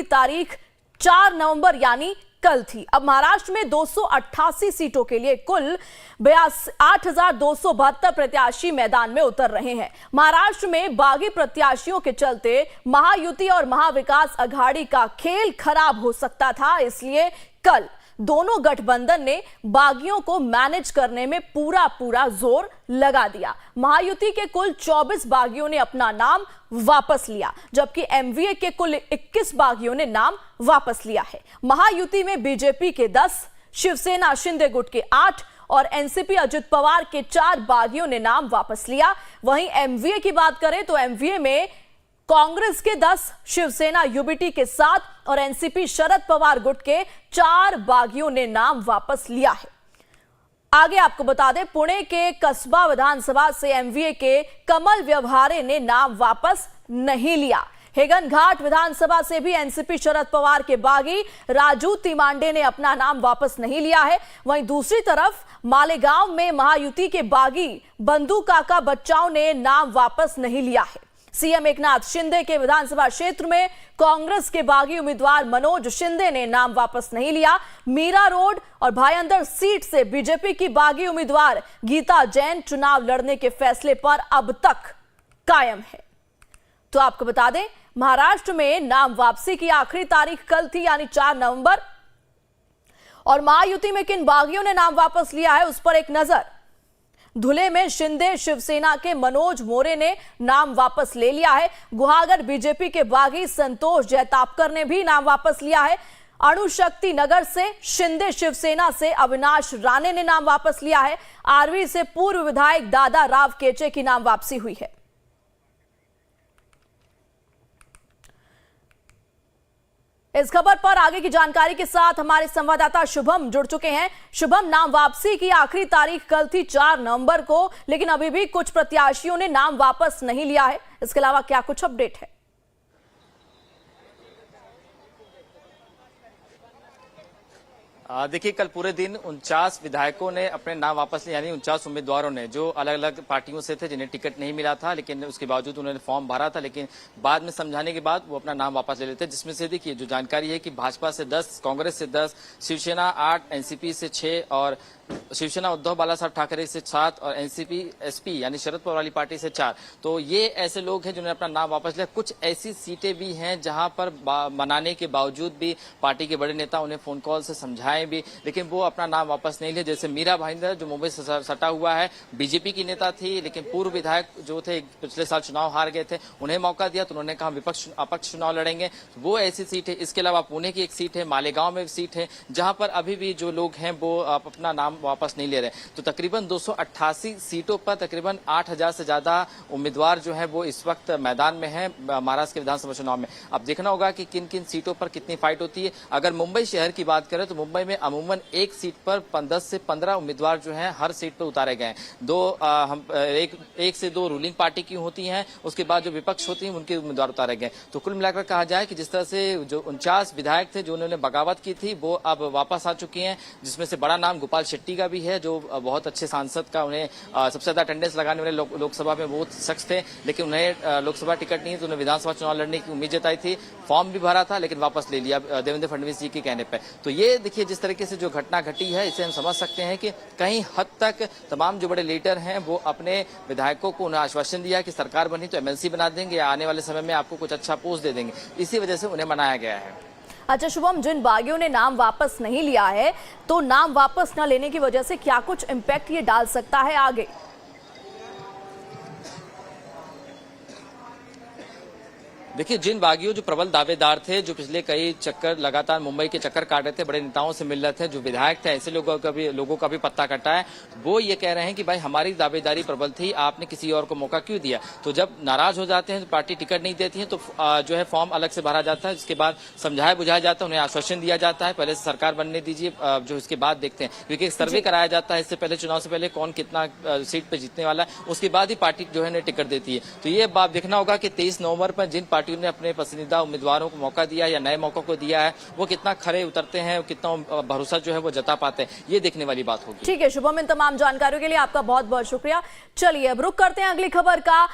तारीख 4 नवंबर यानी कल थी। अब महाराष्ट्र में 288 सीटों के लिए कुल 8,272 प्रत्याशी मैदान में उतर रहे हैं। महाराष्ट्र में बागी प्रत्याशियों के चलते महायुति और महाविकास अघाड़ी का खेल खराब हो सकता था, इसलिए कल दोनों गठबंधन ने बागियों को मैनेज करने में पूरा जोर लगा दिया। महायुति के कुल 24 बागियों ने अपना नाम वापस लिया, जबकि एमवीए के कुल 21 बागियों ने नाम वापस लिया है। महायुति में बीजेपी के 10, शिवसेना शिंदे गुट के 8 और एनसीपी अजित पवार के 4 बागियों ने नाम वापस लिया। वहीं एमवीए की बात करें तो एमवीए में कांग्रेस के 10, शिवसेना यूबीटी के 7 और एनसीपी शरद पवार गुट के 4 बागियों ने नाम वापस लिया है। आगे आपको बता दें, पुणे के कस्बा विधानसभा से एमवीए के कमल व्यवहारे ने नाम वापस नहीं लिया। हेगन घाट विधानसभा से भी एनसीपी शरद पवार के बागी राजू तिमांडे ने अपना नाम वापस नहीं लिया है। वहीं दूसरी तरफ मालेगांव में महायुति के बागी बंधु काका बच्चाओं ने नाम वापस नहीं लिया है। सीएम एकनाथ शिंदे के विधानसभा क्षेत्र में कांग्रेस के बागी उम्मीदवार मनोज शिंदे ने नाम वापस नहीं लिया। मीरा रोड और भायंदर सीट से बीजेपी की बागी उम्मीदवार गीता जैन चुनाव लड़ने के फैसले पर अब तक कायम है। तो आपको बता दें, महाराष्ट्र में नाम वापसी की आखिरी तारीख कल थी यानी 4 नवंबर। और महायुति में किन बागियों ने नाम वापस लिया है उस पर एक नजर। धुले में शिंदे शिवसेना के मनोज मोरे ने नाम वापस ले लिया है। गुहागर बीजेपी के बागी संतोष जैतापकर ने भी नाम वापस लिया है। अणुशक्ति नगर से शिंदे शिवसेना से अविनाश राणे ने नाम वापस लिया है। आरवी से पूर्व विधायक दादा राव केचे की नाम वापसी हुई है। इस खबर पर आगे की जानकारी के साथ हमारे संवाददाता शुभम जुड़ चुके हैं। शुभम, नाम वापसी की आखिरी तारीख कल थी 4 नवंबर को, लेकिन अभी भी कुछ प्रत्याशियों ने नाम वापस नहीं लिया है। इसके अलावा क्या कुछ अपडेट है? देखिए, कल पूरे दिन 49 विधायकों ने अपने नाम वापस लिए, यानी 49 उम्मीदवारों ने जो अलग अलग पार्टियों से थे, जिन्हें टिकट नहीं मिला था, लेकिन उसके बावजूद उन्होंने फॉर्म भरा था, लेकिन बाद में समझाने के बाद वो अपना नाम वापस ले लेते। जिसमें से देखिए जो जानकारी है कि भाजपा से 10, कांग्रेस से 10, शिवसेना 8, एनसीपी से 6 और शिवसेना उद्धव बालासाहब ठाकरे से 7 और एनसीपी एसपी यानी शरद पवार वाली पार्टी से 4। तो ये ऐसे लोग हैं जिन्होंने अपना नाम वापस लिया। कुछ ऐसी सीटें भी हैं जहां पर मनाने के बावजूद भी पार्टी के बड़े नेता उन्हें फोन कॉल से समझाएं भी, लेकिन वो अपना नाम वापस नहीं लिया। जैसे मीरा भाईंदर जो मुंबई से सटा हुआ है, बीजेपी की नेता थी, लेकिन पूर्व विधायक जो थे पिछले साल चुनाव हार गए थे, उन्हें मौका दिया तो उन्होंने कहा विपक्ष अपक्ष चुनाव लड़ेंगे। वो ऐसी सीट है। इसके अलावा पुणे की एक सीट है, मालेगांव में एक सीट है, जहां पर अभी भी जो लोग हैं वो अपना नाम वापस नहीं ले रहे। तो तकरीबन 288 सीटों पर तकरीबन 8,000 से ज्यादा उम्मीदवार जो है वो इस वक्त मैदान में है महाराष्ट्र के विधानसभा चुनाव में। अब देखना होगा कि किन किन सीटों पर कितनी फाइट होती है। अगर मुंबई शहर की बात करें तो मुंबई में अमूमन एक सीट पर 10 से 15 उम्मीदवार जो हैं हर सीट पर उतारे गए हैं। एक से दो रूलिंग पार्टी की होती हैं, उसके बाद जो विपक्ष होती है उनके उम्मीदवार उतारे गए। तो कुल मिलाकर कहा जाए कि जिस तरह से जो 49 विधायक थे जो उन्होंने बगावत की थी वो अब वापस आ चुकी हैं, जिसमें से बड़ा नाम गोपाल शेट्टी का भी है, जो बहुत अच्छे सांसद का, उन्हें सबसे ज्यादा अटेंडेंस लगाने वाले लोकसभा में वो शख्स थे, लेकिन उन्हें लोकसभा टिकट नहीं, तो उन्हें विधानसभा चुनाव लड़ने की उम्मीद जताई थी। फॉर्म भी भरा था लेकिन वापस ले लिया देवेंद्र फडणवीस जी के कहने पर। तो ये देखिए जिस तरीके से जो घटना घटी है, इसे हम समझ सकते हैं कि कहीं हद तक तमाम जो बड़े लीडर हैं वो अपने विधायकों को उन्हें आश्वासन दिया कि सरकार बनी तो एमएलसी बना देंगे या आने वाले समय में आपको कुछ अच्छा पोस्ट दे देंगे। इसी वजह से उन्हें मनाया गया है। अच्छा शुभम, जिन बागियों ने नाम वापस नहीं लिया है, तो नाम वापस न लेने की वजह से क्या कुछ इम्पैक्ट ये डाल सकता है आगे? देखिए, जिन बागियों जो प्रबल दावेदार थे, जो पिछले कई चक्कर लगातार मुंबई के चक्कर काट रहे थे, बड़े नेताओं से मिल रहे थे, जो विधायक थे, ऐसे लोगों का भी पत्ता कटा है। वो ये कह रहे हैं कि भाई हमारी दावेदारी प्रबल थी, आपने किसी और को मौका क्यों दिया। तो जब नाराज हो जाते हैं तो पार्टी टिकट नहीं देती है, तो जो है फॉर्म अलग से भरा जाता है, जिसके बाद समझाया बुझाया जाता है, उन्हें आश्वासन दिया जाता है पहले से सरकार बनने दीजिए, जो इसके बाद देखते हैं, क्योंकि एक सर्वे कराया जाता है इससे पहले, चुनाव से पहले कौन कितना सीट पे जीतने वाला है, उसके बाद ही पार्टी जो है टिकट देती है। तो ये बात देखना होगा कि 23 नवंबर पर जिन पार्टियों ने अपने पसंदीदा उम्मीदवारों को मौका दिया या नए मौकों को दिया है, वो कितना खरे उतरते हैं, कितना भरोसा जो है वो जता पाते हैं, ये देखने वाली बात होगी। ठीक है शुभम, इन तमाम जानकारियों के लिए आपका बहुत बहुत शुक्रिया। चलिए अब रुक करते हैं अगली खबर का।